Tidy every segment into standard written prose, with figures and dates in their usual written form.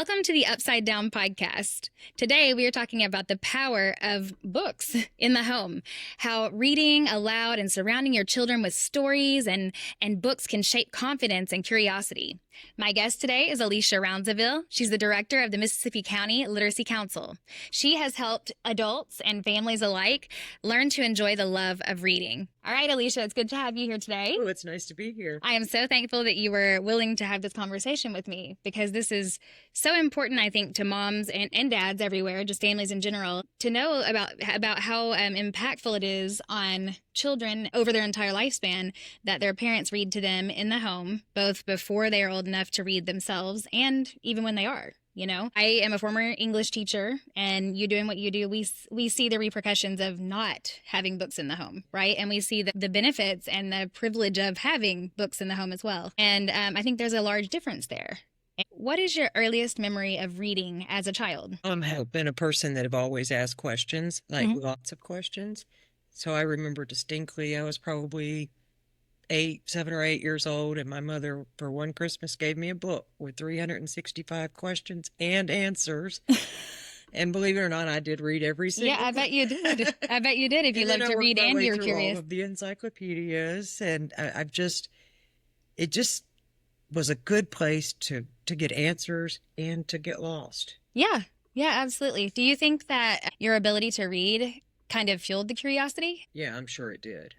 Welcome to the Upside Down podcast. Today we are talking about the power of books in the home, how reading aloud and surrounding your children with stories and books can shape confidence and curiosity. My guest today is Alicia Rounsavall. She's the director of the Mississippi County Literacy Council. She has helped adults and families alike learn to enjoy the love of reading. All right, Alicia, it's good to have you here today. Oh, it's nice to be here. I am so thankful that you were willing to have this conversation with me because this is so important, I think, to moms and dads everywhere, just families in general, to know about how impactful it is on children over their entire lifespan that their parents read to them in the home, both before they are old enough to read themselves and even when they are. You know, I am a former English teacher, and you doing what you do, we see the repercussions of not having books in the home, right? And we see the benefits and the privilege of having books in the home as well. And I think there's a large difference there. What is your earliest memory of reading as a child? I've been a person that have always asked questions, like lots of questions. So I remember distinctly, I was probably 7 or 8 years old, and my mother, for one Christmas, gave me a book with 365 questions and answers. And believe it or not, I did read every single. Yeah, I bet you did. I bet you did if you love to read and you're curious. All of the encyclopedias, and it just was a good place to get answers and to get lost. Yeah, absolutely. Do you think that your ability to read kind of fueled the curiosity? Yeah, I'm sure it did.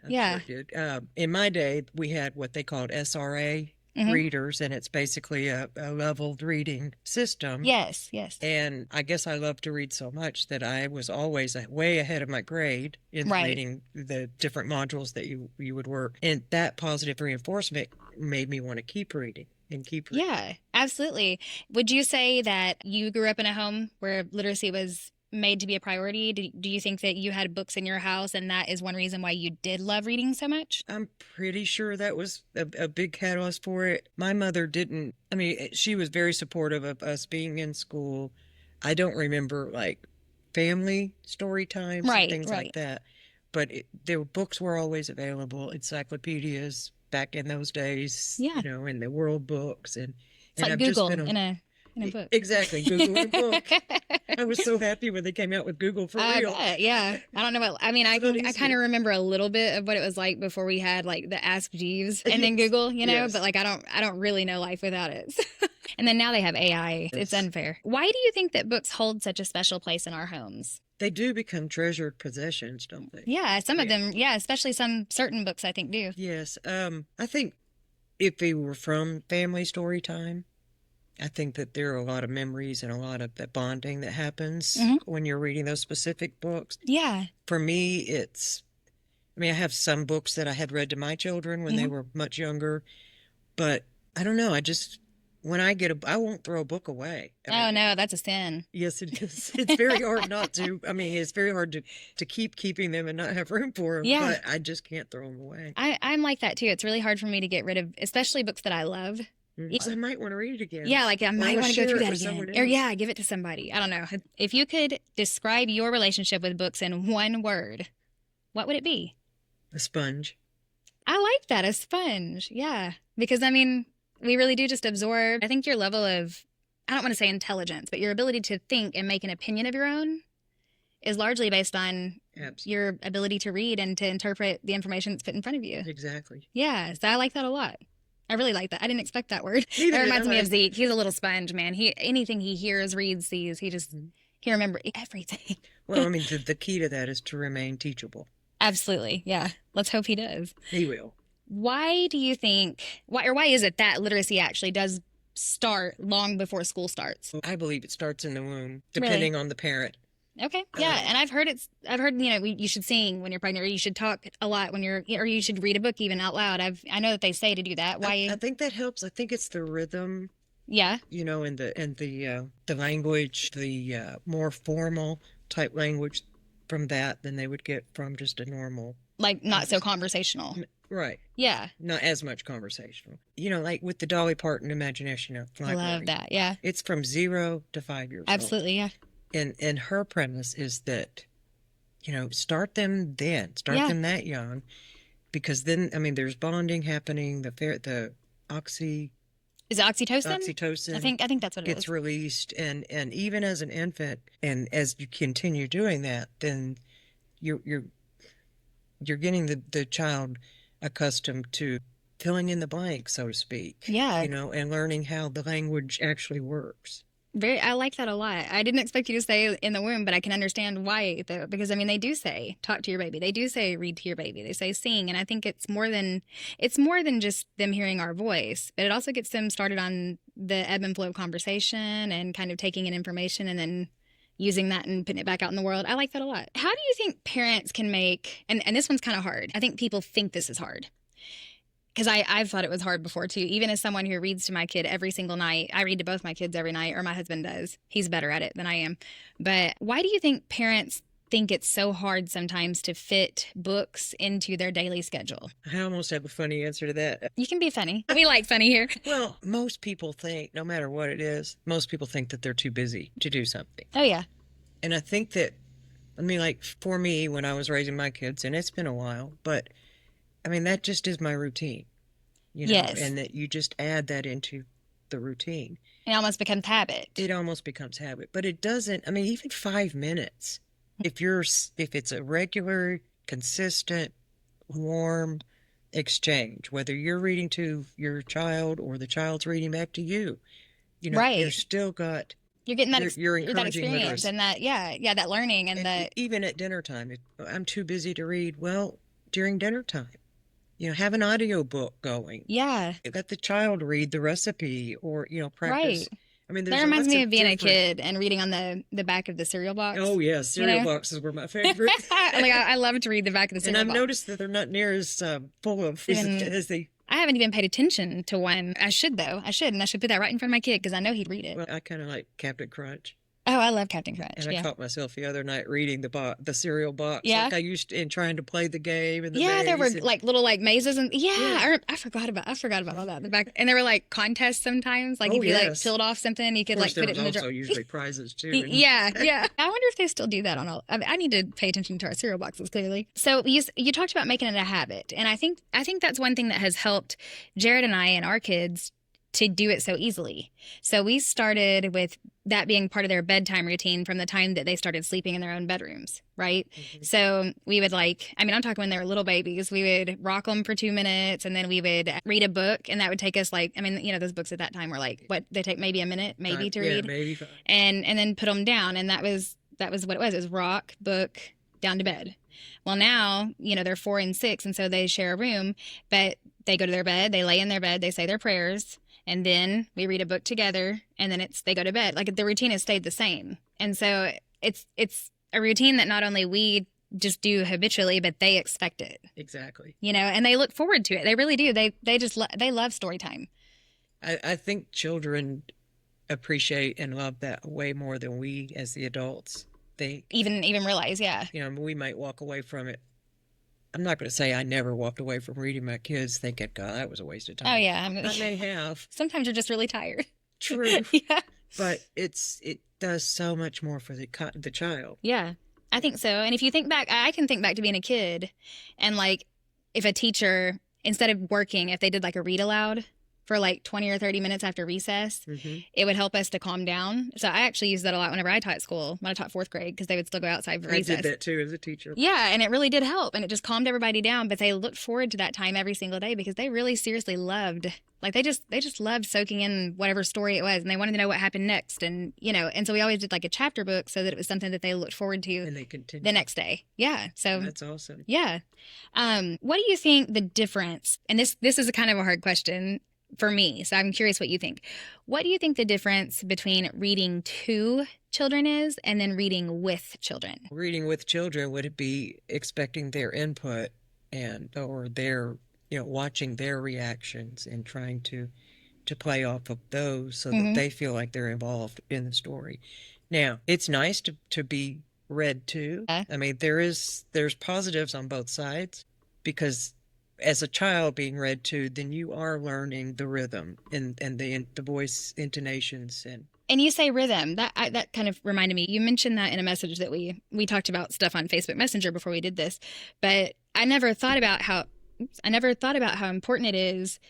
In my day, we had what they called SRA readers, and it's basically a leveled reading system. Yes. And I guess I loved to read so much that I was always way ahead of my grade in reading the different modules that you would work. And that positive reinforcement made me want to keep reading. Yeah, absolutely. Would you say that you grew up in a home where literacy was made to be a priority? Do you think that you had books in your house and that is one reason why you did love reading so much? I'm pretty sure that was a big catalyst for it. My mother didn't, she was very supportive of us being in school. I don't remember like family story times and things like that. But books were always available, encyclopedias back in those days, in the world books. And it's like Google in a book. Exactly, Google in a book. I was so happy when they came out with Google for real. Yeah. I don't know I kind of remember a little bit of what it was like before we had like the Ask Jeeves and then Google, but like I don't really know life without it. And then now they have AI. It's unfair. Why do you think that books hold such a special place in our homes? They do become treasured possessions, don't they? Yeah, some of them, especially some certain books I think do. Yes. I think if they were from family story time, I think that there are a lot of memories and a lot of that bonding that happens when you're reading those specific books. Yeah. For me, I have some books that I had read to my children when they were much younger, but I don't know. When I I won't throw a book away. No, that's a sin. Yes, it is. It's very hard not to. It's very hard to keep keeping them and not have room for them. Yeah. But I just can't throw them away. I'm like that too. It's really hard for me to get rid of, especially books that I love. I might want to read it again. Yeah, like I might want to go through that again. Or give it to somebody. I don't know. If you could describe your relationship with books in one word, what would it be? A sponge. I like that, a sponge. Yeah, because we really do just absorb. I think your level of, I don't want to say intelligence, but your ability to think and make an opinion of your own is largely based on your ability to read and to interpret the information that's put in front of you. Exactly. Yeah, so I like that a lot. I really like that. I didn't expect that word. It reminds me of Zeke. He's a little sponge, man. Anything he hears, reads, sees, he remembers everything. Well, the key to that is to remain teachable. Absolutely. Yeah. Let's hope he does. He will. Why do you think, why is it that literacy actually does start long before school starts? I believe it starts in the womb, depending on the parent. Okay. Yeah. And I've heard, you should sing when you're pregnant, or you should talk a lot when or you should read a book even out loud. I know that they say to do that. Why? I think that helps. I think it's the rhythm. Yeah. And the language, the more formal type language from that than they would get from just a normal. Like not so conversational. Right. Yeah. Not as much conversational. Like with the Dolly Parton Imagination Library. I love that. Yeah. It's from 0 to 5 years old. Absolutely. Yeah. And her premise is that, start them then. Start them that young. Because then, there's bonding happening, the Is it oxytocin? Oxytocin I think that's what it gets is. released, and even as an infant, and as you continue doing that, then you're you're getting the child accustomed to filling in the blank, so to speak. Yeah. And learning how the language actually works. I like that a lot. I didn't expect you to say in the womb, but I can understand why though, because I mean they do say talk to your baby. They do say read to your baby. They say sing, and I think it's more than just them hearing our voice, but it also gets them started on the ebb and flow of conversation and kind of taking in information and then using that and putting it back out in the world. I like that a lot. How do you think parents can make, and this one's kind of hard. I think people think this is hard. Because I've thought it was hard before too. Even as someone who reads to my kid every single night, I read to both my kids every night, or my husband does. He's better at it than I am. But why do you think parents think it's so hard sometimes to fit books into their daily schedule? I almost have a funny answer to that. You can be funny. We like funny here. Well, most people think, no matter what it is, most people think that they're too busy to do something. Oh, yeah. And I think that, I mean, like for me, when I was raising my kids, and it's been a while, but I mean, that just is my routine, Yes. and that you just add that into the routine. It almost becomes habit. It almost becomes habit, but it doesn't, I mean, even 5 minutes, if it's a regular, consistent, warm exchange, whether you're reading to your child or the child's reading back to you, Right. you're still got, You're getting you're that encouraging experience literacy. and that learning and that. Even at dinner time, if I'm too busy to read, well, during dinner time, have an audio book going. Yeah. Let the child read the recipe or, practice. Right. I mean, That there's reminds lots me of of being a different. kid and reading on the back of the cereal box. Oh, yes. Cereal know? boxes were my favorite. I love to read the back of the And cereal I've box. noticed that they're not near as full of as they. I haven't even paid attention to one. I should, though. I should put that right in front of my kid because I know he'd read it. Well, I kind of like Captain Crunch. Oh, I love Captain Crunch. And I caught myself the other night reading the cereal box. Yeah. Like I used to, and trying to play the game and the there were maze and- like little like mazes and Yeah. I forgot about all that in the back. And there were like contests sometimes. Like Oh, if you like yes. peeled off something, you could Of like course, there put it was in the also jar. usually prizes too. and- Yeah. I wonder if they still do that on all. I need to pay attention to our cereal boxes clearly. So you talked about making it a habit, and I think that's one thing that has helped Jared and I and our kids to do it so easily. So we started with that being part of their bedtime routine from the time that they started sleeping in their own bedrooms, right? Mhm. So we would I'm talking when they were little babies, we would rock them for 2 minutes and then we would read a book, and that would take us those books at that time were like, they take maybe a minute, maybe to read. Maybe 5. And then put them down. And that was what it was. It was rock, book, down to bed. Well, now, they're 4 and 6, and so they share a room, but they go to their bed, they lay in their bed, they say their prayers, and then we read a book together, and then they go to bed. Like the routine has stayed the same. And so it's a routine that not only we just do habitually, but they expect it. Exactly. And they look forward to it. They really do. They just they love story time. I think children appreciate and love that way more than we as the adults think. Even realize, yeah. We might walk away from it. I'm not going to say I never walked away from reading my kids thinking, God, that was a waste of time. Oh yeah, I may have. Sometimes you're just really tired. True. Yeah. But it does so much more for the child. Yeah, I think so. And if you think back, I can think back to being a kid, and like if a teacher, instead of working, if they did like a read aloud for like 20 or 30 minutes after recess, Mm-hmm. it would help us to calm down. So I actually used that a lot whenever I taught school, when I taught 4th grade, because they would still go outside for I recess. did that too as a teacher. Yeah, and it really did help, and it just calmed everybody down. But they looked forward to that time every single day because they really seriously loved, like they just loved soaking in whatever story it was, and they wanted to know what happened next, and and so we always did like a chapter book so that it was something that they looked forward to And they continue. the next day. Yeah, so That's awesome. yeah. What do you think the difference? And this is a kind of a hard question for me, so I'm curious what you think. What do you think the difference between reading to children is and then reading with children? Reading with children would be expecting their input or their watching their reactions and trying to play off of those so Mhm. that they feel like they're involved in the story. Now, it's nice to be read to. Yeah. I mean, there's positives on both sides, because as a child being read to, then you are learning the rhythm and the voice intonations And you say rhythm. That kind of reminded me. You mentioned that in a message that we talked about stuff on Facebook Messenger before we did this, but I never thought about how important it is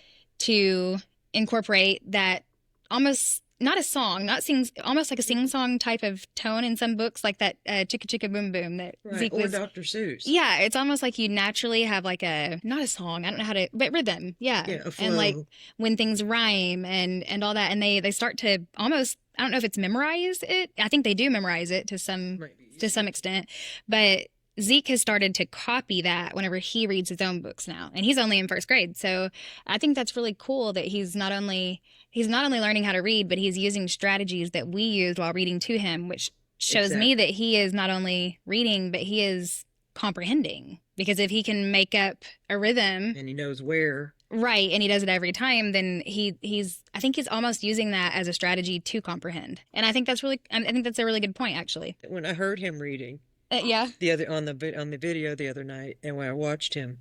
to incorporate that almost not a song, not sing, almost like a sing-song type of tone in some books, like that Chicka Chicka Boom Boom that Right. Zeke Or was. Dr. Seuss. Yeah, it's almost like you naturally have like a, not a song, I don't know how to, but rhythm. Yeah. Yeah, a flow. And like when things rhyme and all that, and they start to almost, I don't know if it's memorize it. I think they do memorize it to some extent, but Zeke has started to copy that whenever he reads his own books now, and he's only in first grade. So I think that's really cool that he's not only learning how to read, but he's using strategies that we used while reading to him, which shows me that he is not only reading, but he is comprehending. Because if he can make up a rhythm and he knows where, right, and he does it every time, then I think he's almost using that as a strategy to comprehend. And I think that's a really good point, actually. When I heard him reading, yeah, on the video the other night, and when I watched him,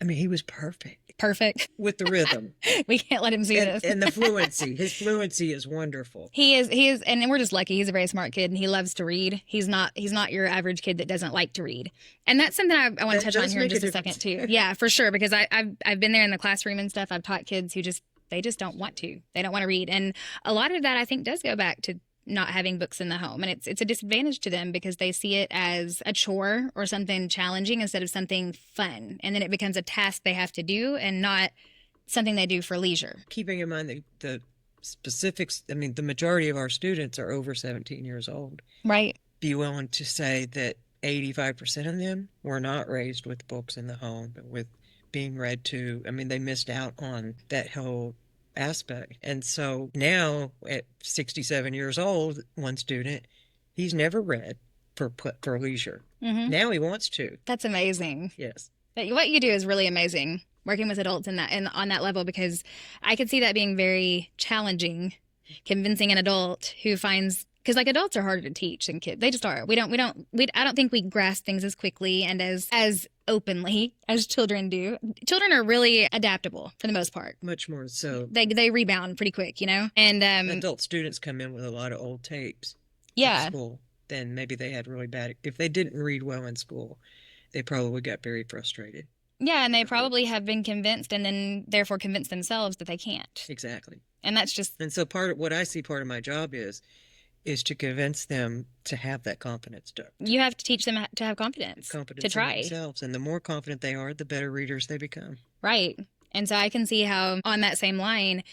I mean, he was perfect with the rhythm. We can't let him see this. And the fluency. His fluency is wonderful. He is, and we're just lucky. He's a very smart kid, and he loves to read. He's not your average kid that doesn't like to read. And that's something I want to touch on here in just a second too. Yeah, for sure, because I've been there in the classroom and stuff. I've taught kids who they just don't want to. They don't want to read, and a lot of that I think does go back to not having books in the home, and it's a disadvantage to them because they see it as a chore or something challenging instead of something fun, and then it becomes a task they have to do and not something they do for leisure. Keeping in mind the specifics, I mean, the majority of our students are over 17 years old. Right. Be willing to say that 85% of them were not raised with books in the home, but with being read to. I mean, they missed out on that whole aspect. And so now at 67 years old, one student, he's never read for leisure. Mm-hmm. Now he wants to. That's amazing. Yes. What you do is really amazing, working with adults on that level, because I could see that being very challenging, convincing an adult who finds, because like adults are harder to teach than kids. They just are. I don't think we grasp things as quickly and as openly as children do. Children are really adaptable for the most part. Much more so. They rebound pretty quick, you know? And adult students come in with a lot of old tapes. Yeah. At school. Then maybe they had really bad, if they didn't read well in school, they probably got very frustrated. Yeah, and they probably have been convinced and then therefore convinced themselves that they can't. Exactly. And that's just... And so part of my job is to convince them to have that confidence. You have to teach them to have confidence to try. In themselves. And the more confident they are, the better readers they become. Right. And so I can see how on that same line,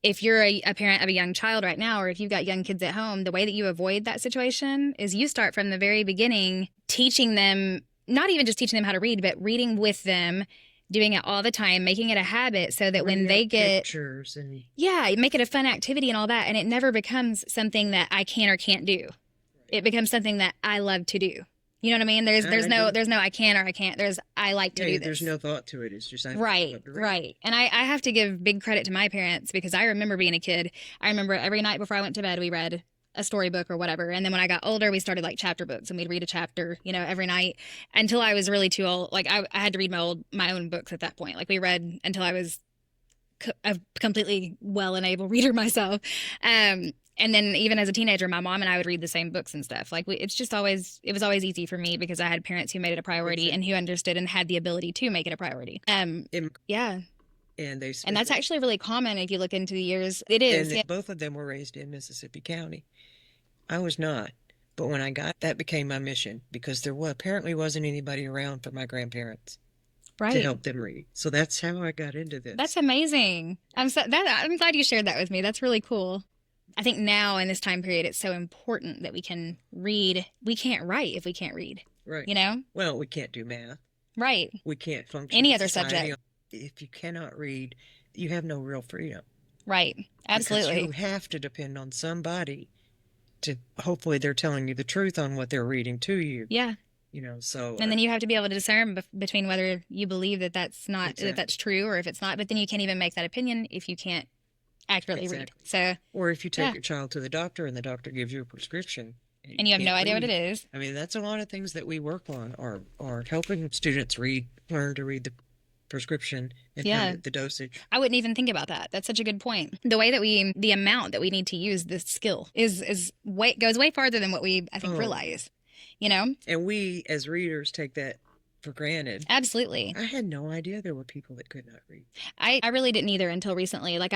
if you're a parent of a young child right now, or if you've got young kids at home, the way that you avoid that situation is you start from the very beginning teaching them, not even just teaching them how to read, but reading with them, doing it all the time, making it a habit so that when they get pictures and make it a fun activity and all that, and it never becomes something that I can or can't do. It becomes something that I love to do. You know what I mean? There's no I can or I can't. There's I like to do this. There's no thought to it. It's just right. And I have to give big credit to my parents, because I remember being a kid. I remember every night before I went to bed, we read a storybook or whatever. And then when I got older, we started like chapter books, and we'd read a chapter, every night until I was really too old. Like I had to read my own books at that point. Like we read until I was a completely well and able reader myself. And then even as a teenager, my mom and I would read the same books and stuff. Like it was always easy for me because I had parents who made it a priority and who understood and had the ability to make it a priority. Yeah. And that's actually really common if you look into the years. It is. And both of them were raised in Mississippi County. I was not. But when that became my mission, because there apparently wasn't anybody around for my grandparents to help them read. So that's how I got into this. That's amazing. I'm glad you shared that with me. That's really cool. I think now in this time period, it's so important that we can read. We can't write if we can't read. Right. Well, we can't do math. Right. We can't function. Any other subject. If you cannot read, you have no real freedom. Right. Absolutely. Because you have to depend on somebody to, hopefully they're telling you the truth on what they're reading to you. Yeah. So. And then you have to be able to discern between whether you believe that that's not, that that's true, or if it's not. But then you can't even make that opinion if you can't accurately read. So. Or if you take your child to the doctor and the doctor gives you a prescription. And you have no idea what it is. I mean, that's a lot of things that we work on are helping students learn to read the prescription and the dosage. I wouldn't even think about that. That's such a good point. The way that the amount that we need to use this skill goes way farther than what we, I think, realize, And we as readers take that for granted. Absolutely. I had no idea there were people that could not read. I really didn't either until recently. Like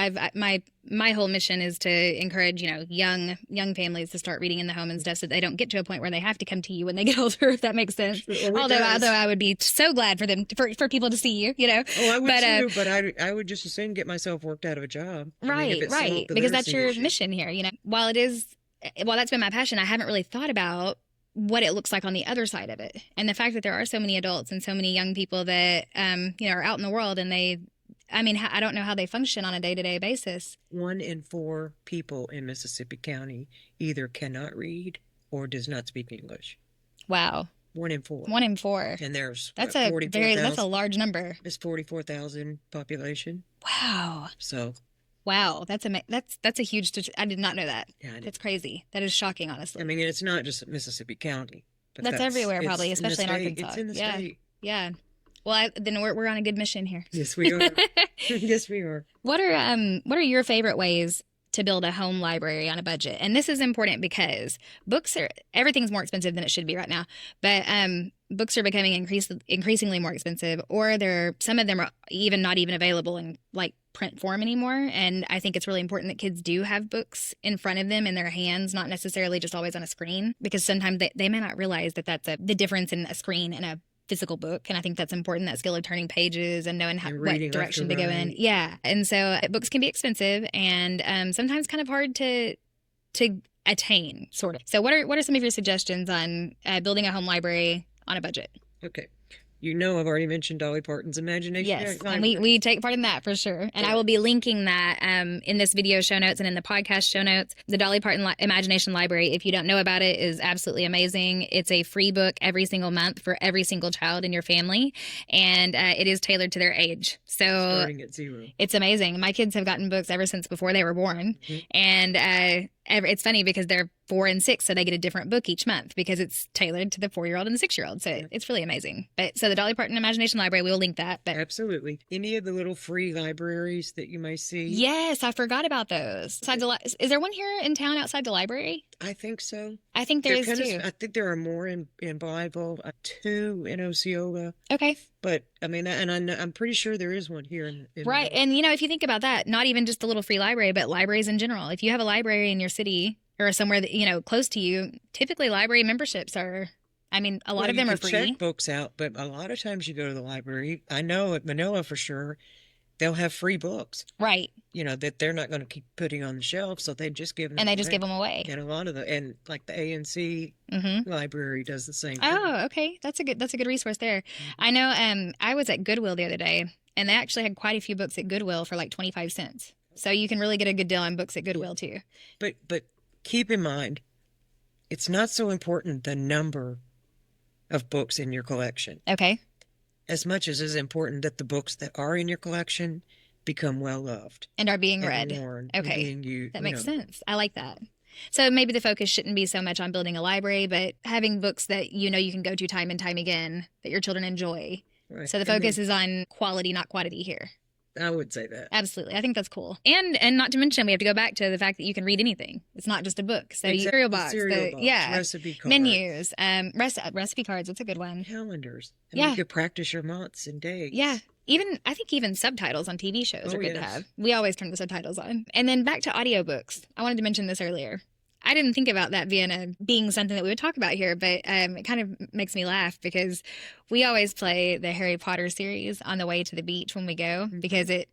my whole mission is to encourage, young families to start reading in the home and stuff so they don't get to a point where they have to come to you when they get older, if that makes sense. Although I would be so glad for them for people to see you, Oh, I would too, but I would just as soon get myself worked out of a job. Right, right. Because that's your mission here, While that's been my passion, I haven't really thought about what it looks like on the other side of it. And the fact that there are so many adults and so many young people that, are out in the world and I don't know how they function on a day-to-day basis. 1 in 4 people in Mississippi County either cannot read or does not speak English. Wow. 1 in 4. 1 in 4. And there's that's a large number. It's 44,000 population. Wow. So. Wow, that's a huge. I did not know that. Yeah, that's crazy. That is shocking, honestly. I mean, it's not just Mississippi County. But that's everywhere, probably, especially in Arkansas. It's in the state. Yeah. Well, then we're on a good mission here. Yes, we are. Yes, we are. What are your favorite ways to build a home library on a budget? And this is important because everything's more expensive than it should be right now. But books are becoming increasingly more expensive, or some of them are not even available in like print form anymore. And I think it's really important that kids do have books in front of them in their hands, not necessarily just always on a screen, because sometimes they may not realize that that's the difference in a screen and a physical book. And I think that's important, that skill of turning pages and knowing what direction to go in. Yeah. And so books can be expensive and sometimes kind of hard to attain, sort of. So what are some of your suggestions on building a home library on a budget? Okay. I've already mentioned Dolly Parton's Imagination. Yes, and we take part in that for sure. And I will be linking that in this video show notes and in the podcast show notes. The Dolly Parton Imagination Library, if you don't know about it, is absolutely amazing. It's a free book every single month for every single child in your family, and it is tailored to their age. So starting at 0. It's amazing. My kids have gotten books ever since before they were born, and it's funny because they're 4 and 6, so they get a different book each month because it's tailored to the 4-year-old and the 6-year-old. So it's really amazing. But so the Dolly Parton Imagination Library, we will link that. But absolutely. Any of the little free libraries that you may see? Yes, I forgot about those. Is there one here in town outside the library? I think so. I think there is too. I think there are more in Blytheville, 2 in Osceola. Okay. But I mean, I'm pretty sure there is one here in right. And if you think about that, not even just the little free library, but libraries in general. If you have a library in your city or somewhere that close to you, typically library memberships are. A lot of them are free. Check books out, but a lot of times you go to the library. I know at Manila for sure, they'll have free books. Right. That they're not going to keep putting on the shelf, so they just give them away. Just give them away. And a lot of like the ANC library does the same thing. Oh, okay. That's a good resource there. I know I was at Goodwill the other day, and they actually had quite a few books at Goodwill for like 25 cents. So you can really get a good deal on books at Goodwill too. But keep in mind, it's not so important the number of books in your collection. Okay. As much as it's important that the books that are in your collection become well loved and are being read. Worn, okay, being used, that makes sense. I like that. So maybe the focus shouldn't be so much on building a library, but having books that you can go to time and time again that your children enjoy. Right. So the focus is on quality, not quantity here. I would say that. Absolutely. I think that's cool. And not to mention, we have to go back to the fact that you can read anything. It's not just a book. So exactly. cereal box, recipe cards. Menus, recipe cards. That's a good one. Calendars. You could practice your months and days. Yeah. I think even subtitles on TV shows are good to have. We always turn the subtitles on. And then back to audiobooks. I wanted to mention this earlier. I didn't think about that being something that we would talk about here, but it kind of makes me laugh because we always play the Harry Potter series on the way to the beach when we go because it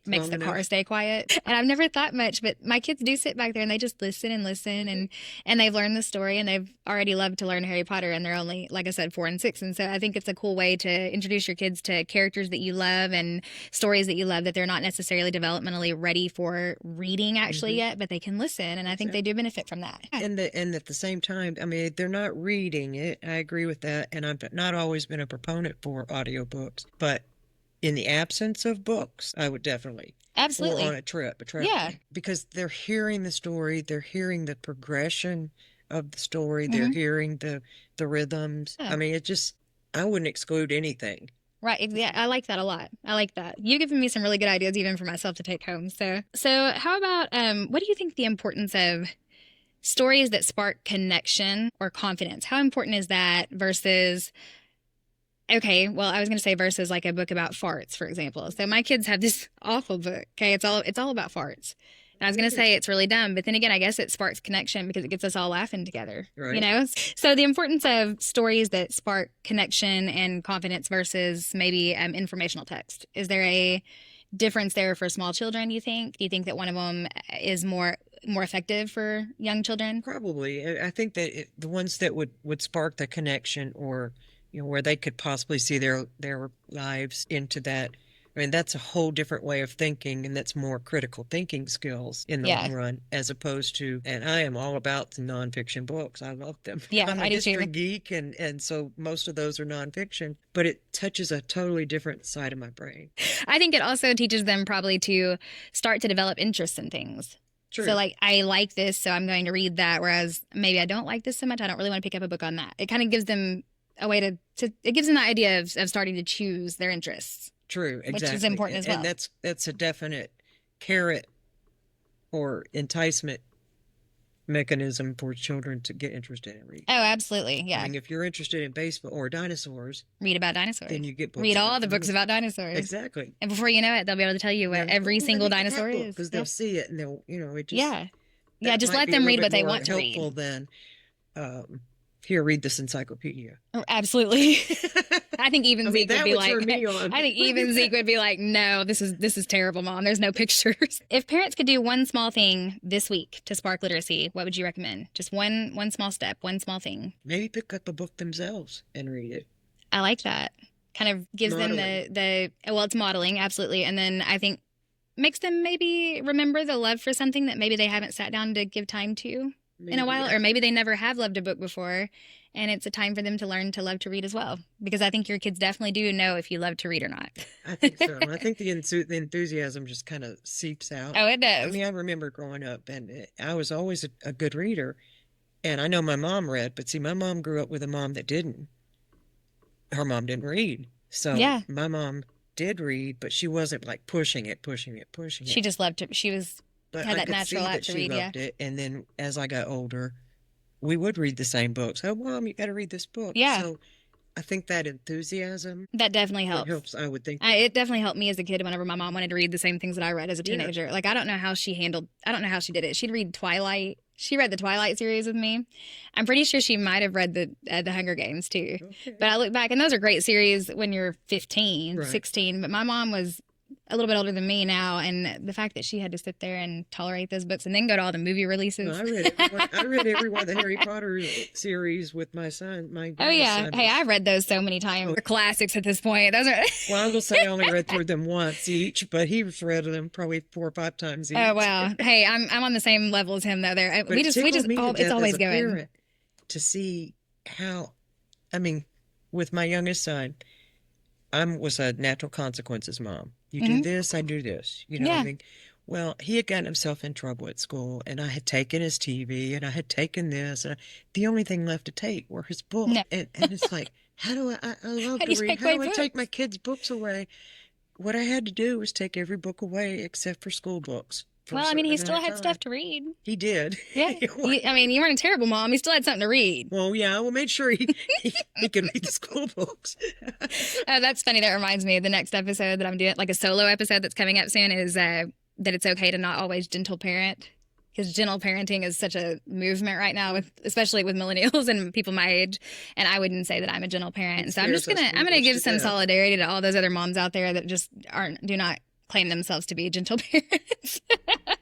makes the car stay quiet. And I've never thought much, but my kids do sit back there and they just listen and they've learned the story and they've already loved to learn Harry Potter and they're only, like I said, 4 and 6. And so I think it's a cool way to introduce your kids to characters that you love and stories that you love that they're not necessarily developmentally ready for reading actually yet, but they can listen. And I think they do benefit from that. And at the same time, they're not reading it. I agree with that. And I've not always been a proponent for audiobooks, but in the absence of books, I would definitely. Absolutely. Or on a trip. Yeah. Because they're hearing the story, they're hearing the progression of the story, they're hearing the rhythms. Yeah. I wouldn't exclude anything. Right. Yeah, I like that a lot. I like that. You've given me some really good ideas even for myself to take home. So how about, what do you think the importance of stories that spark connection or confidence? How important is that versus Okay, well, I was going to say versus like a book about farts, for example. So my kids have this awful book. Okay, it's all about farts. And I was going to say it's really dumb, but then again, I guess it sparks connection because it gets us all laughing together. You Right. know? So the importance of stories that spark connection and confidence versus maybe informational text. Is there a difference there for small children, you think? Do you think that one of them is more effective for young children? Probably. I think that the ones that would spark the connection, or where they could possibly see their lives into that. I mean, that's a whole different way of thinking, and that's more critical thinking skills in the Yeah. long run, as opposed to, and I am all about the nonfiction books. I love them. Yeah, I'm a I do history too. geek, and so most of those are nonfiction, but it touches a totally different side of my brain. I think it also teaches them probably to start to develop interests in things. True. So like I like this, so I'm going to read that. Whereas maybe I don't like this so much, I don't really want to pick up a book on that. It kind of gives them a way to it gives them the idea of starting to choose their interests. True, exactly. Which is important as well. And that's a definite carrot or enticement mechanism for children to get interested in reading. Oh, absolutely. Yeah. I mean, if you're interested in baseball or dinosaurs, read about dinosaurs. then you get books. Read all the books about dinosaurs. Exactly. And before you know it, they'll be able to tell you what every single dinosaur is. Because they'll see it and they'll, it just. Yeah. Yeah, just might let be a them little read bit what they more want to read. helpful than, here, read this encyclopedia. Oh, absolutely. I think even Zeke would be like, I think even Zeke would be like, no, this is terrible, Mom. There's no pictures. If parents could do one small thing this week to spark literacy, what would you recommend? Just one small step, one small thing. Maybe pick up a book themselves and read it. I like that. Kind of gives them well, it's modeling, absolutely. And then I think makes them maybe remember the love for something that maybe they haven't sat down to give time to in a while, or maybe they never have loved a book before, and it's a time for them to learn to love to read as well. Because I think your kids definitely do know if you love to read or not. I think so. I think the enthusiasm just kind of seeps out. Oh, it does. I mean, I remember growing up, and I was always a good reader, and I know my mom read, but see, my mom grew up with a mom that didn't. Her mom didn't read, so yeah. My mom did read, but she wasn't like pushing it. She just loved to. She was. But had I that could natural see act that to she read, loved it. And then as I got older, we would read the same books. Oh, Mom, you got to read this book. Yeah. So I think that enthusiasm. That definitely helps. It helps, I would think. It definitely helped me as a kid whenever my mom wanted to read the same things that I read as a teenager. Yeah. Like, I don't know how she did it. She'd read Twilight. She read the Twilight series with me. I'm pretty sure she might have read the Hunger Games too. Okay. But I look back, and those are great series when you're 15, right. 16. But my mom was a little bit older than me now, and the fact that she had to sit there and tolerate those books and then go to all the movie releases. No, I read every one of the Harry Potter series with my son. Oh yeah, hey, I've read those so many times. They're classics at this point. Those are. Well, I'm gonna say I only read through them once each, but he's read them probably 4 or 5 times each. Oh wow, hey, I'm on the same level as him though. There, we just it's always going. To see how, I mean, with my youngest son, I was a natural consequences mom. You do this, I do this. You know what I mean? Well, he had gotten himself in trouble at school, and I had taken his TV, and I had taken this. And the only thing left to take were his books. No. And it's like, how do I love to read. How do I take my kids' books away? What I had to do was take every book away except for school books. Well, I mean, he still had stuff to read. He did. Yeah. I mean, you weren't a terrible mom. He still had something to read. Well, yeah. Well, made sure he could read the school books. Oh, that's funny. That reminds me of the next episode that I'm doing, like a solo episode that's coming up soon, is that it's okay to not always gentle parent. Because gentle parenting is such a movement right now, especially with millennials and people my age. And I wouldn't say that I'm a gentle parent. So I'm gonna give some solidarity to all those other moms out there that just do not claim themselves to be gentle parents.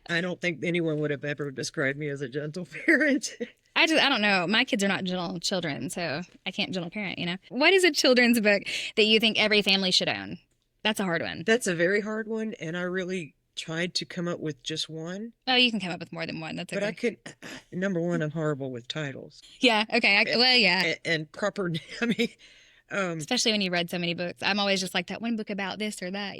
I don't think anyone would have ever described me as a gentle parent. I don't know. My kids are not gentle children, so I can't gentle parent, What is a children's book that you think every family should own? That's a hard one. That's a very hard one, and I really tried to come up with just one. Oh, you can come up with more than one. That's okay. But I could, number one, I'm horrible with titles. Yeah, okay. Yeah. And proper, I mean... especially when you read so many books. I'm always just like, that one book about this or that,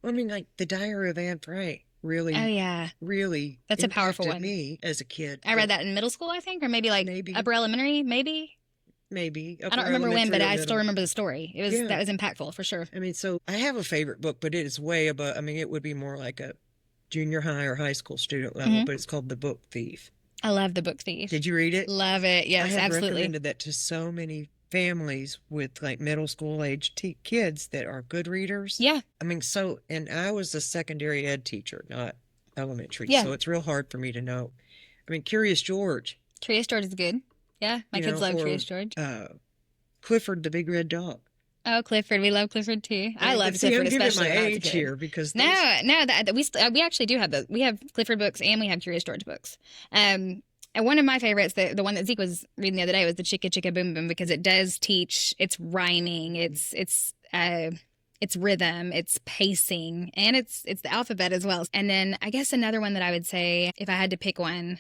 I mean, like The Diary of Anne Frank really. Oh, yeah. Really. That's a powerful one. Me as a kid. I read that in middle school, I think, or maybe upper elementary, maybe. Maybe. I don't remember when, but I still remember the story. That was impactful for sure. I mean, so I have a favorite book, but it is way above. I mean, it would be more like a junior high or high school student level, but it's called The Book Thief. I love The Book Thief. Did you read it? Love it. Yes, I have absolutely. recommended that to so many families with like middle school age kids that are good readers. Yeah. I mean, so, and I was a secondary ed teacher, not elementary. Yeah. So it's real hard for me to know. I mean, Curious George, Curious George is good. Yeah. My kids love or Curious George. Clifford the Big Red Dog. Oh, Clifford. We love Clifford too. I love See, Clifford, I'm giving especially my when I was a age kid. here because No, we actually do have those. We have Clifford books and we have Curious George books. And one of my favorites, the one that Zeke was reading the other day, was the Chicka Chicka Boom Boom, because it does teach. It's rhyming. It's rhythm. It's pacing, and it's the alphabet as well. And then I guess another one that I would say, if I had to pick one,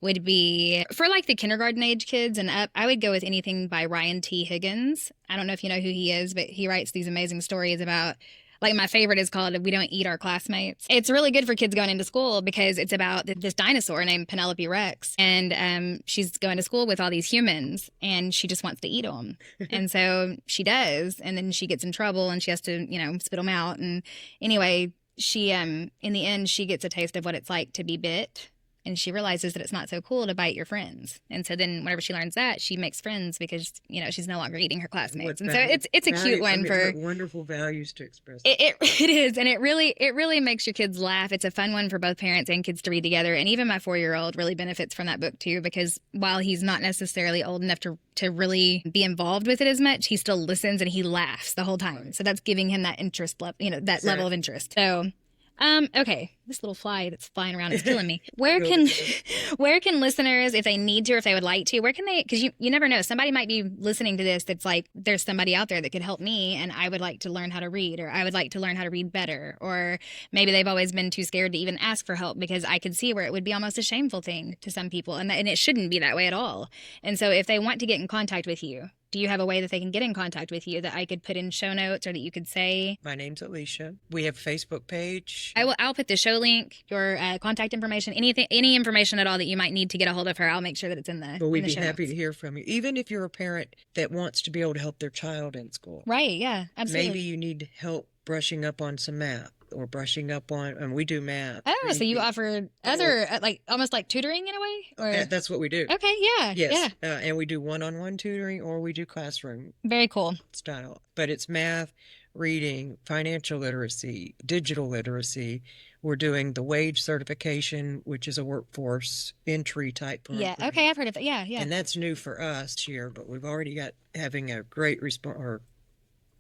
would be for like the kindergarten age kids and up. I would go with anything by Ryan T. Higgins. I don't know if you know who he is, but he writes these amazing stories about, like, my favorite is called We Don't Eat Our Classmates. It's really good for kids going into school because it's about this dinosaur named Penelope Rex. And she's going to school with all these humans and she just wants to eat them. And so she does. And then she gets in trouble and she has to, spit them out. And anyway, she, in the end, she gets a taste of what it's like to be bit. And she realizes that it's not so cool to bite your friends. And so then whenever she learns that, she makes friends because, she's no longer eating her classmates. And so it's a cute one for wonderful values to express. It is. And it really makes your kids laugh. It's a fun one for both parents and kids to read together. And even my 4-year-old really benefits from that book too, because while he's not necessarily old enough to really be involved with it as much, he still listens and he laughs the whole time. So that's giving him that interest, that level of interest. So okay, this little fly that's flying around is killing me. Where can listeners, if they need to or if they would like to, where can they, because you never know, somebody might be listening to this that's like, there's somebody out there that could help me and I would like to learn how to read, or I would like to learn how to read better, or maybe they've always been too scared to even ask for help, because I could see where it would be almost a shameful thing to some people, and it shouldn't be that way at all. And so if they want to get in contact with you, do you have a way that they can get in contact with you that I could put in show notes, or that you could say? My name's Alicia. We have a Facebook page. I'll put the show link, your contact information, any information at all that you might need to get a hold of her. I'll make sure that it's in the. But we'd be happy to hear from you, even if you're a parent that wants to be able to help their child in school. Right? Yeah, absolutely. Maybe you need help brushing up on some math, or brushing up on, and we do math. Oh, so you offer other, almost like tutoring in a way? Or that's what we do. Okay, yeah. Yes. Yeah. And we do one-on-one tutoring, or we do classroom. Very cool. Style. But it's math, reading, financial literacy, digital literacy. We're doing the wage certification, which is a workforce entry type program. Yeah, okay, I've heard of that. Yeah. And that's new for us this year, but we've already got having a great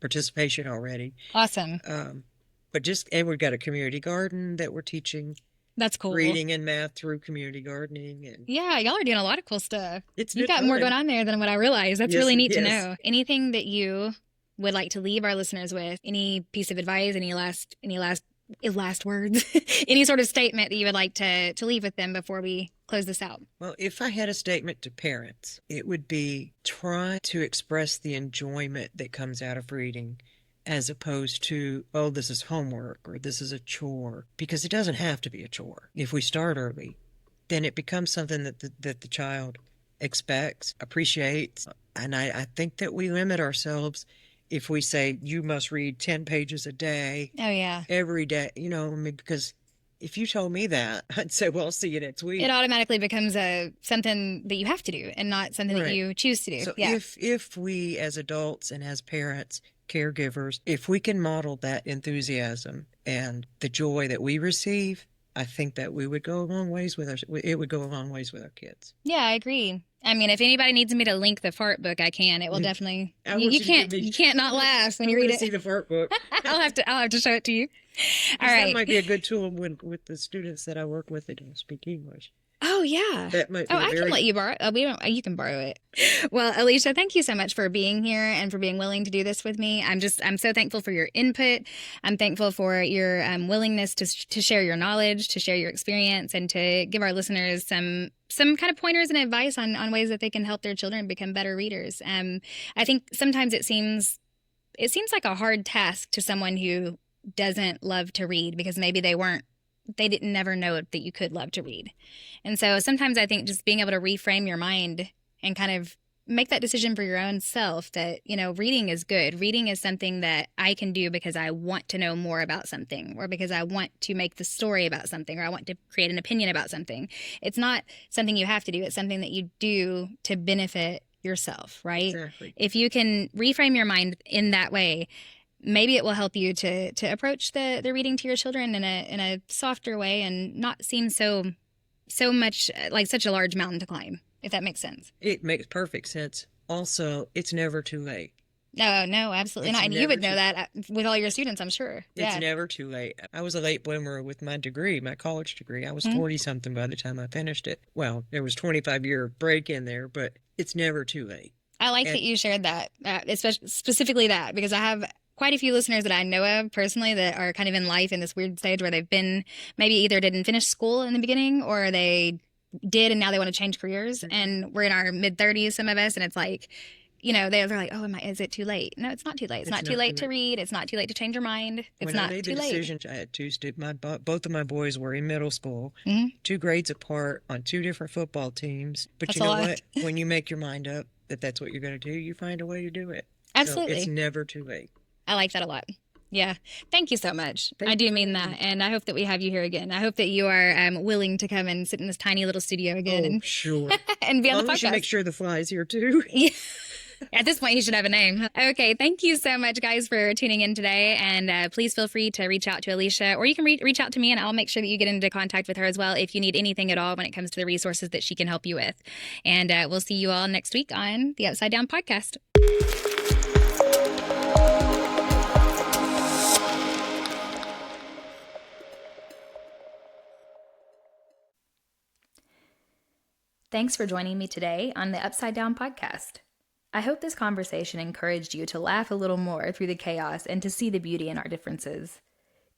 participation already. Awesome. And we've got a community garden that we're teaching. That's cool. Reading and math through community gardening. And yeah, y'all are doing a lot of cool stuff. You've got more going on there than what I realized. That's really neat to know. Anything that you would like to leave our listeners with? Any piece of advice? Any last words? Any sort of statement that you would like to leave with them before we close this out? Well, if I had a statement to parents, it would be try to express the enjoyment that comes out of reading, as opposed to, oh, this is homework or this is a chore, because it doesn't have to be a chore. If we start early, then it becomes something that the child expects, appreciates. And I think that we limit ourselves if we say you must read 10 pages a day. Oh, yeah. Every day, because if you told me that, I'd say, well, I'll see you next week. It automatically becomes something that you have to do and not something that you choose to do. So if we as adults and as parents, caregivers, if we can model that enthusiasm and the joy that we receive, I think that we would go a long ways with it would go a long ways with our kids. Yeah, I agree. I mean, if anybody needs me to link the fart book, I can. It will definitely. You can't not laugh when you read it. See the fart book. I'll have to show it to you. All right. That might be a good tool with the students that I work with that don't speak English. Oh, yeah. That might be I can let you borrow it. You can borrow it. Well, Alicia, thank you so much for being here and for being willing to do this with me. I'm so thankful for your input. I'm thankful for your willingness to share your knowledge, to share your experience, and to give our listeners some kind of pointers and advice on ways that they can help their children become better readers. I think sometimes it seems like a hard task to someone who doesn't love to read, because maybe they didn't never know that you could love to read. And so sometimes I think just being able to reframe your mind and kind of make that decision for your own self that, reading is good. Reading is something that I can do because I want to know more about something, or because I want to make the story about something, or I want to create an opinion about something. It's not something you have to do. It's something that you do to benefit yourself, right? Exactly. If you can reframe your mind in that way, maybe it will help you to approach the reading to your children in a softer way and not seem so much like such a large mountain to climb, if that makes sense. It makes perfect sense. Also, it's never too late. No, absolutely It's not. And you never would know too that with all your students, I'm sure. It's Yeah. never too late. I was a late bloomer with my degree, my college degree. I was Mhm. 40 something by the time I finished it. Well, there was 25-year break in there, but it's never too late. I like And that you shared that, especially specifically that, because I have quite a few listeners that I know of personally that are kind of in life in this weird stage where they've been maybe either didn't finish school in the beginning or they did and now they want to change careers. And we're in our mid 30s, some of us, and it's like, they're like, oh, is it too late? No, it's not too late. It's not too late to read. It's not too late to change your mind. It's when I not made too the late. decision, I had both of my boys were in middle school, Mhm. 2 grades apart on 2 different football teams. But That's you a know lot. what? When you make your mind up that that's what you're going to do, you find a way to do it. So it's Absolutely. never too late. I like that a lot. Yeah. Thank you so much. I Thank do you for mean having that. me. And I hope that we have you here again. I hope that you are willing to come and sit in this tiny little studio again Oh, sure. and be As on the long as you make podcast. sure the fly's here too. Yeah. At this point, he should have a name. Okay. Thank you so much, guys, for tuning in today. And please feel free to reach out to Alicia, or you can reach out to me and I'll make sure that you get into contact with her as well if you need anything at all when it comes to the resources that she can help you with. And we'll see you all next week on the Upside Down Podcast. Thanks for joining me today on the Upside Down Podcast. I hope this conversation encouraged you to laugh a little more through the chaos and to see the beauty in our differences.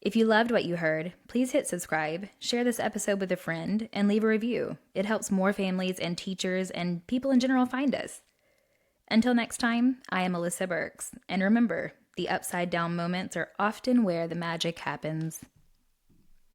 If you loved what you heard, please hit subscribe, share this episode with a friend, and leave a review. It helps more families and teachers and people in general find us. Until next time, I am Alicia Burks, and remember, the upside down moments are often where the magic happens.